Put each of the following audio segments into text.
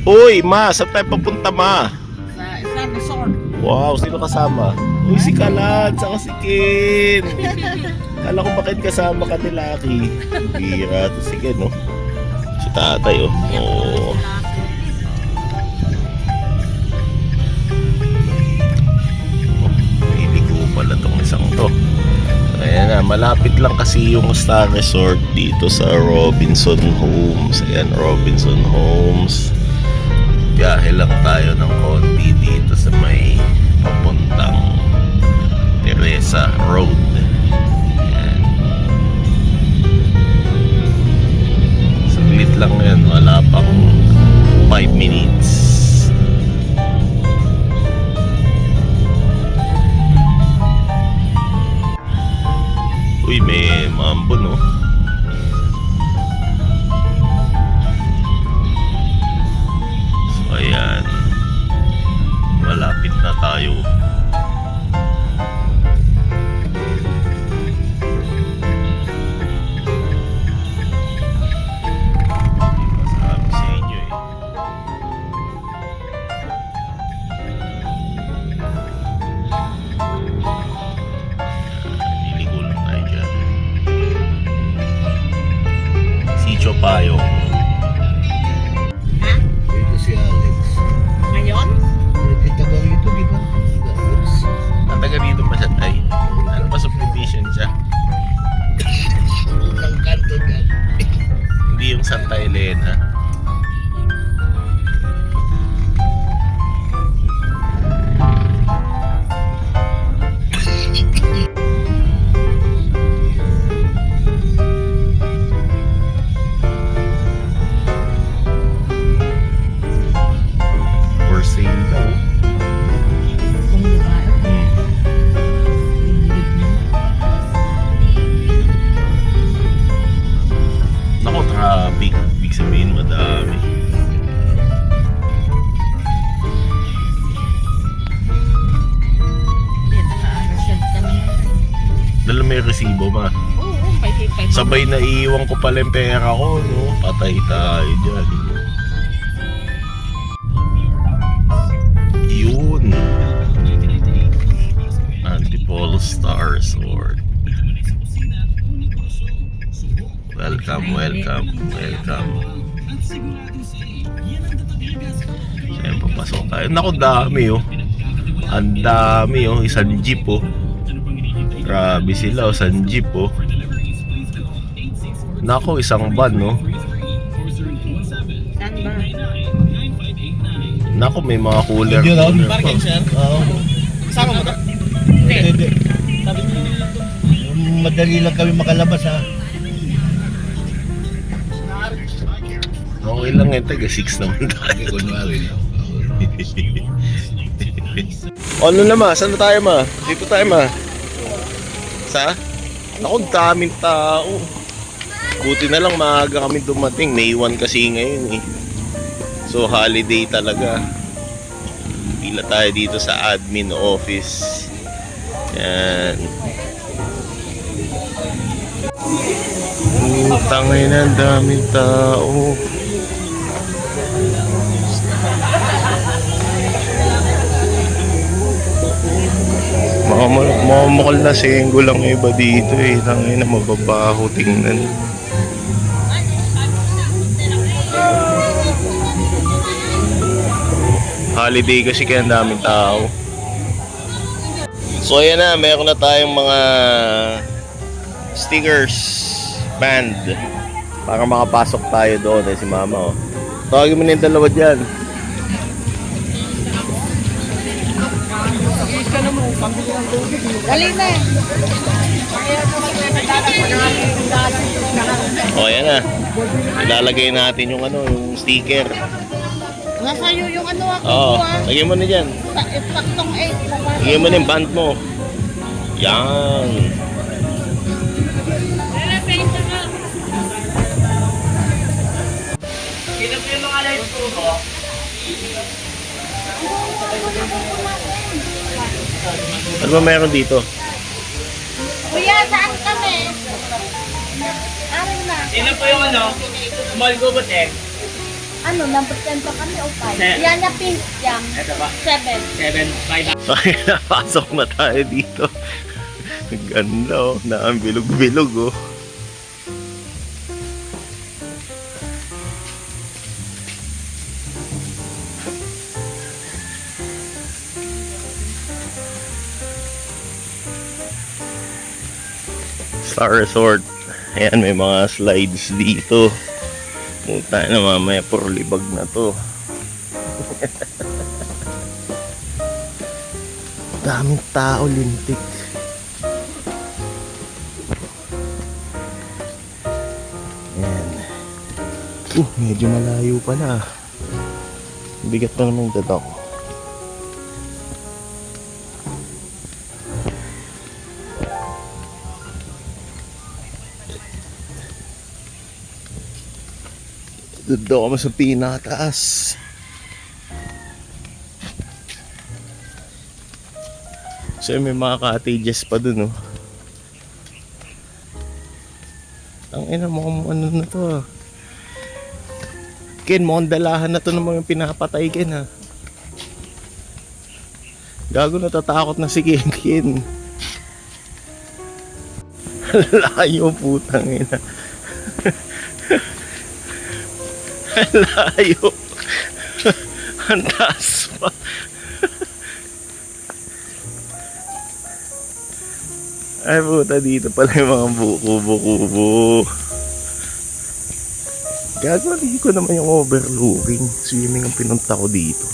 Uy, ma, saan tayo papunta, ma? Sa resort. Wow, sino kasama? Uy, si Kalat, saka si Ken. Kala ko bakit kasama ka ni Lucky. Bira to si Ken, no? Si tatay, oh. Oo. Iligo pala tong isang to. Ayan na, malapit lang kasi yung Star Resort dito sa Robinson Homes. Ayan, Robinson Homes. Biyahe lang tayo ng konti dito sa may papuntang Teresa Road. Ayan. Saglit lang yan, wala pang 5 minutes. Uy, may mambo, no? So, ayan. Malapit na tayo. Masabi sa inyo, eh. Niligo lang tayo dyan. Sitio Payong. Ha? Ito si Alex. Ngayon? Yung taga rito, di ba? Alex. Nataga dito pa siya, tay. Ano pa subdivision siya? Unang kanto dyan. Hindi yung Santa Elena. For sale daw. Kung lugar. Nako, traffic. Ibig sabihin, madami. Resort kami. Dala may resibo, ma. Oo, may hipay. Sabay na iiwan ko pala yung pera ko, no? Patay tayo dyan. Yun. Antipolo Star Resort. Welcome, welcome, welcome. Ayan, papasok tayo. Naku, dami, oh. Ang dami, oh. Isang jeep, oh. Grabe sila, oh. Isang jeep, oh. Naku, isang van, no? Saan ba? Naku, may mga cooler. Hindi raw, cooler pa. parking sir. Oo. Kasama mo to? Hindi. Madali lang kami makalabas ha. Okay lang yun, taga 6 naman tayo. Kunwari. Ano na, ma? Saan na tayo, ma? Dito tayo, ma. Sa? Naku, daming tao. Buti na lang maaga kami dumating. May 1 kasi ngayon, eh. So, holiday talaga. Pila tayo dito sa admin office. Yan. Tangin na, daming tao. Mamakal na senggo lang iba dito, eh. Tangin na, mababaho tingnan. Holiday kasi kaya ang daming tao. So ayan na, meron na tayong mga stickers band para makapasok tayo doon, eh, si mama, oh. Tawagin mo na yung dalawa dyan. Dali na. O ayan na, ilalagay natin yung ano, yung sticker. Nasa iyo yung ano ako. Oo, lagyan mo na dyan. Saktong 8. Lagyan mo na yung band mo. Yan. Sino po yung mga lights po mo? Ano ba meron dito? Kuya, saan kami? Arin na. Sino po yung ano? Small go ba, eh? Ano, number 10 pa kami o 5? Ten. Yan na pink. Yan. Ito ba? 7. 7, 5. Okay, napasok na tayo dito. Ang ganda oh, na ang bilog-bilog oh. Star Resort. Ayan, may mga slides dito. Puta na mamaya, puro libag na to. Daming tao, lintik. Ayan. Medyo malayo pala. Bigat pa naman yung dada ko. Doon kami sa pinakataas. So may mga cottages pa dun oh. Ang ina mo kung ano na to ah. Ken, mukhang dalahan na to ng mga pinapatay Ken ha. Gago, natatakot na si Ken. Layo putang ina. Layo. Ang taas pa. Ay puta, dito pala yung mga buko-buko. Gago, hindi ko naman yung overlooking. Swimming ang pinunta ko dito.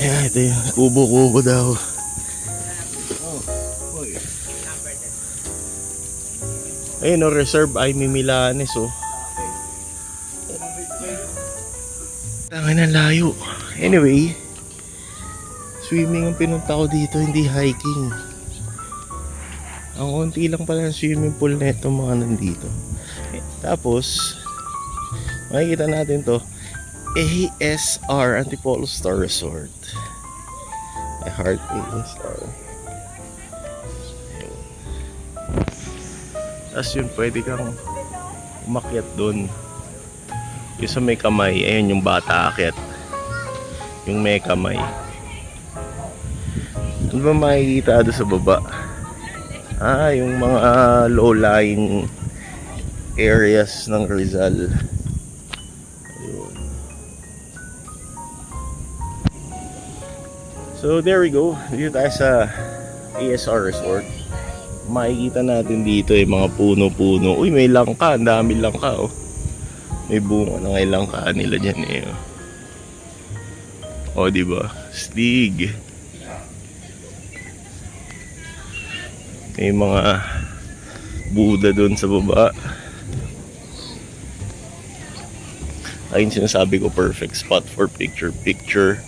Ayan, ito yung kubo-kubo daw. Ayun o, reserve ay Mimilanes o. Tangin ang layo. Anyway, swimming ang pinunta ko dito, hindi hiking. Ang konti lang pala ng swimming pool na ito mga nandito. Tapos, makikita natin to, ASR Antipolo Star Resort. I heart ASR. Tapos yun, pwede kang umakyat dun. Yung sa may kamay, ayun yung bata akyat. Yung may kamay. Ano ba makikita doon sa baba? Ah, yung mga low-lying areas ng Rizal. Ayun. So there we go. Dito tayo sa ASR Resort. Makikita natin dito yung mga puno-puno. Uy, may langka. Ang dami langka oh. May bunga na ngay langka nila dyan eh. Oh, diba? Stig. May mga Buddha doon sa baba. Ayun sinasabi ko, perfect spot for picture.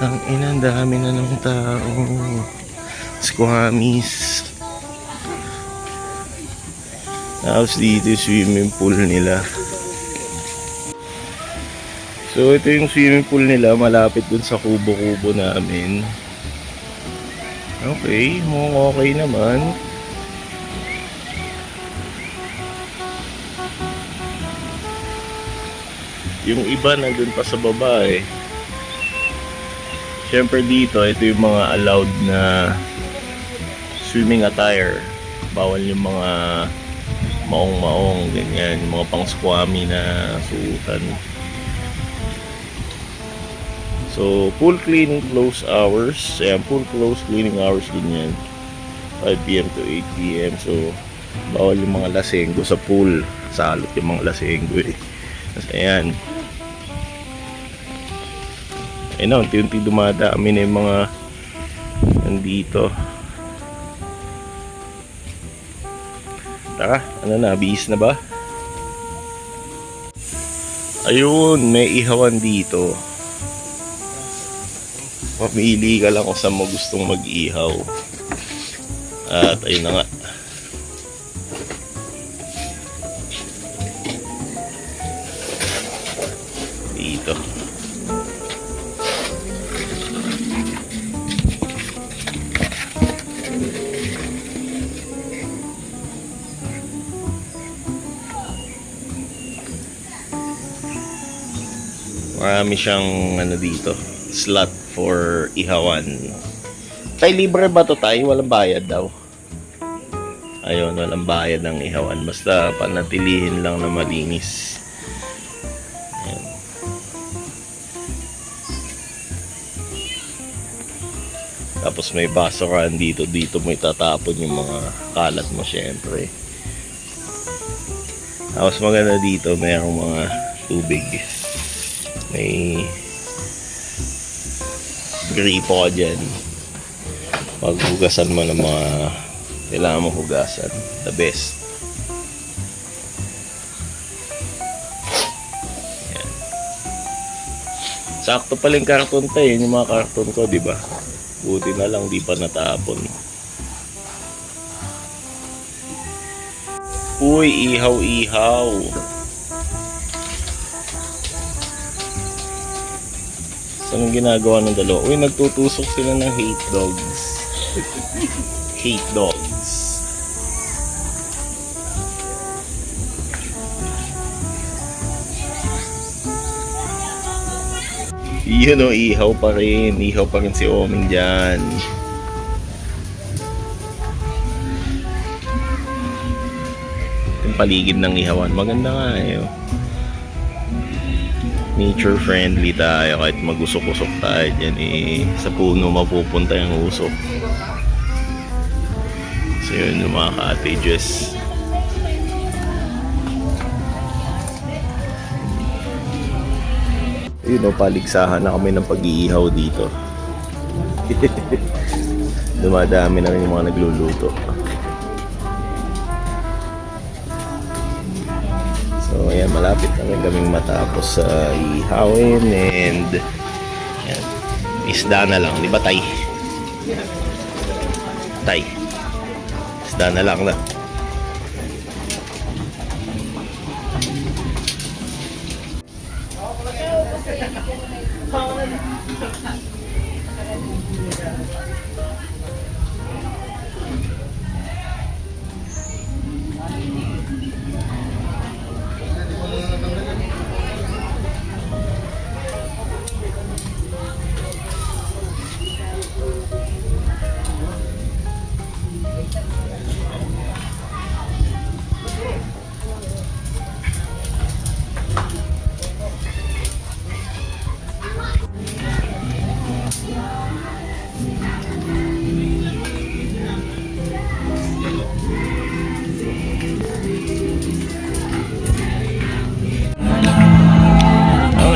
Ang ina, ang dami na ng tao. Squammies. Tapos dito yung swimming pool nila. So ito yung swimming pool nila, malapit dun sa kubo-kubo namin. Okay, mukhang okay naman. Yung iba nandun pa sa baba eh. Siyempre dito, ito yung mga allowed na swimming attire. Bawal yung mga maong-maong, ganyan. Yung mga pang-squammy na suotan. So, pool cleaning close hours. Ayan, pool close cleaning hours din yan. 5 PM to 8 PM. So, bawal yung mga lasenggo sa pool. Salot yung mga lasenggo eh. Tapos ayan. Ayun na, unti-unti dumadami na yung mga nandito. Tara, ano na, bihis na ba? Ayun, may ihawan dito. Pamili ka lang kung saan mo gustong mag-ihaw. At ayun na nga. Dito. Marami siyang ano dito, slot for ihawan. Tay, libre ba to tay? Walang bayad daw. Ayun, walang bayad ng ihawan. Basta panatilihin lang na malinis. Ayan. Tapos may basurahan dito. Dito mo itatapon yung mga kalat mo syempre. Tapos maganda dito, mayroong mga tubig. May gripo ka dyan. Paghugasan mo ng mga kailangan mo hugasan. The best. Ayan. Sakto pala yung karton tayo. Yun yung mga karton ko, di ba? Buti na lang di pa natapon. Uy, ihaw-ihaw. Saan ang ginagawa ng dalawa? Uy, nagtutusok sila ng hate dogs. Hate dogs. Yun o, ihaw pa rin. Ihaw pa rin si Oming dyan. Yung paligid ng ihawan. Maganda nga eh. Oh. Nature friendly tayo. Kahit mag-usok-usok tayo dyan eh. Sa puno mapupunta yung usok. So yun yung mga cottages. Yun o, paligsahan na kami ng pag-iihaw dito. Dumadami na rin yung mga nagluluto. So ayan, malapit na rin kaming matapos sa ihawin and ayan, isda na lang, di ba tay? Tay, isda na lang na.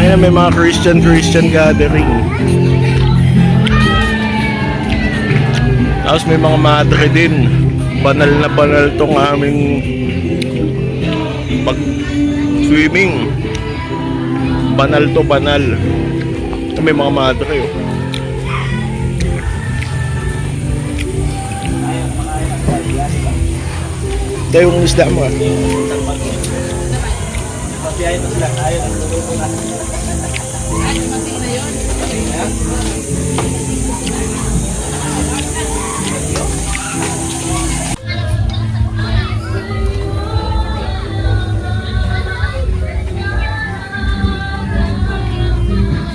Ayan, may mga Christian gathering. Tapos may mga madre din. Banal na banal tong aming pag-swimming. Banal to banal. May mga madre oh. Ito yung isda mo ah. Pabiyahin mo sila. Ayaw ang luluto natin.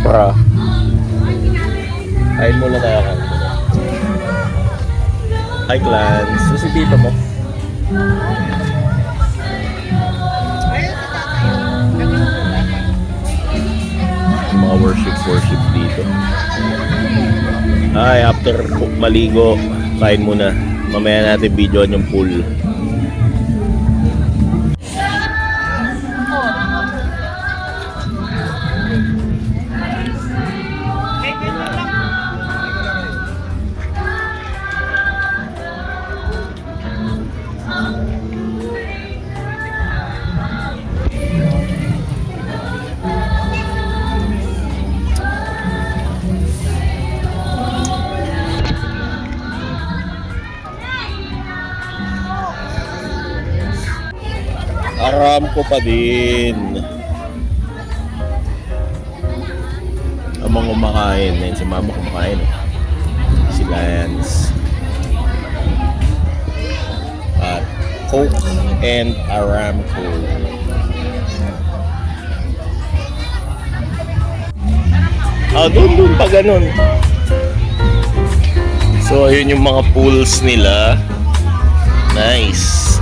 Para kain muna tayo kan. Hi clans, so si tito mo. Mga worship dito. Ay, after maligo, kain muna. Mamaya natin videoan yung pool. Aramco pa din ang mga kumakain. Ayun, si mama kumakain si Lance at Coke and Aramco. Doon pa ganun. So, ayun yung mga pools nila. Nice.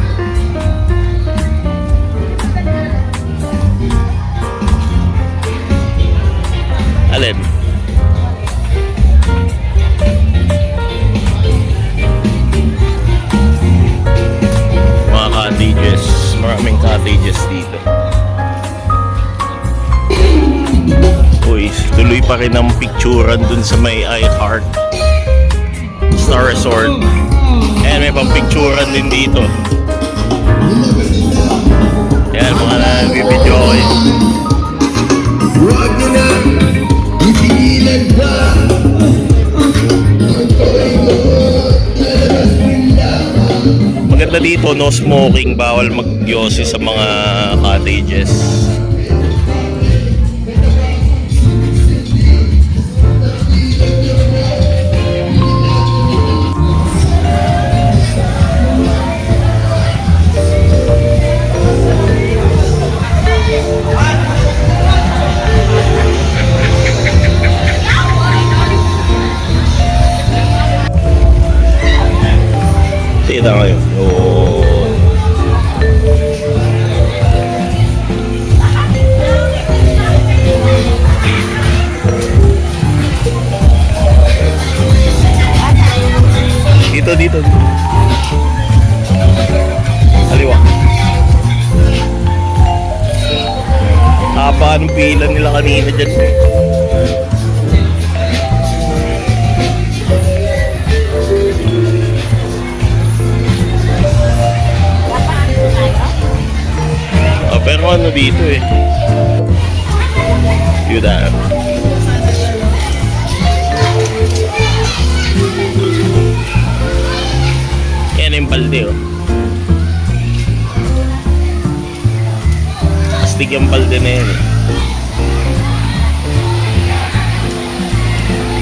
Alin? Mga cottages. Maraming cottages dito. Uy, tuloy pa rin ang picturean dun sa may iHeart Star Resort. Ayan, may pang-picturean din dito. Ayan, mga nabibidyo ko eh. Maganda dito, no smoking, bawal mag-yosi sa mga cottages. Kita kayo. Dito. Kaliwa. Haba ng pila nila kanina dyan. Pero ano dito eh. Yun na. Yan yung balde oh. Astig yung balde na yan eh.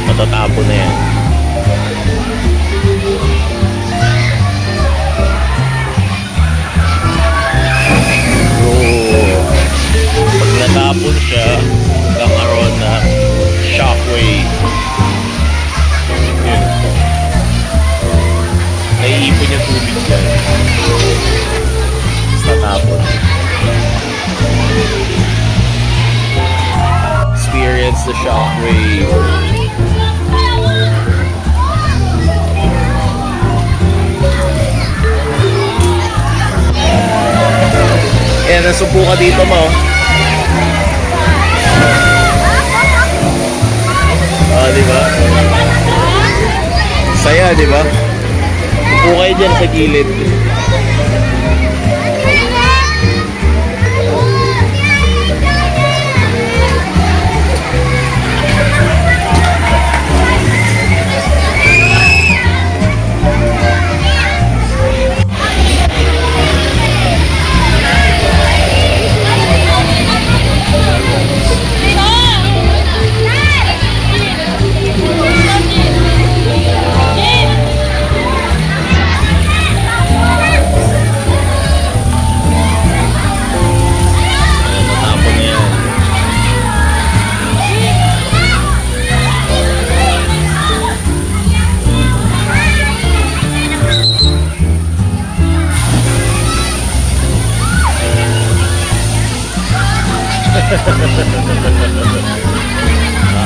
Matatapo na yan. Pag natapon siya, kakaroon na shockwave. Yun. Naiipon yung tubig dyan. Natapon. Experience the shockwave. Ayan, nasupo ka dito mo. Diba? Saya, diba? Upo kayo dyan sa gilid.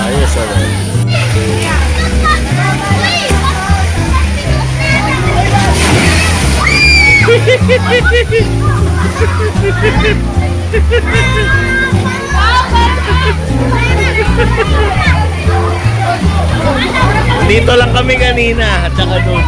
Ayos ano. Dito lang kami kanina at saka doon.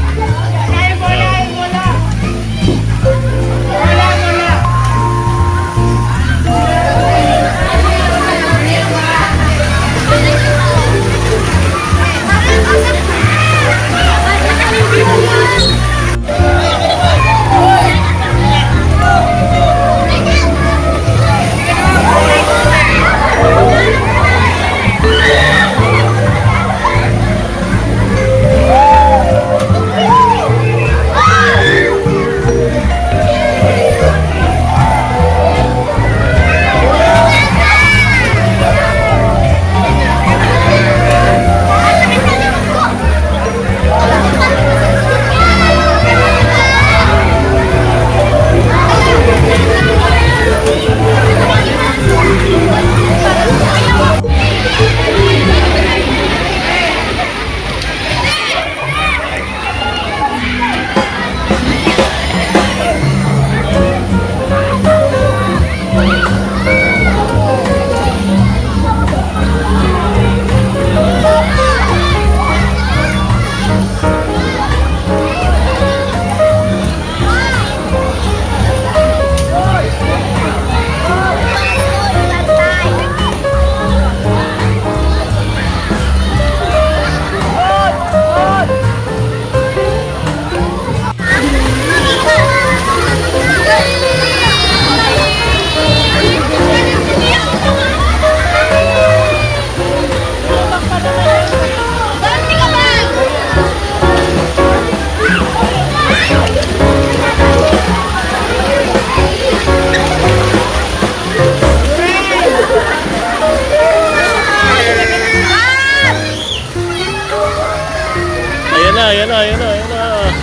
ayan na, ayan na, ayan na.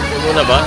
Puno na ba?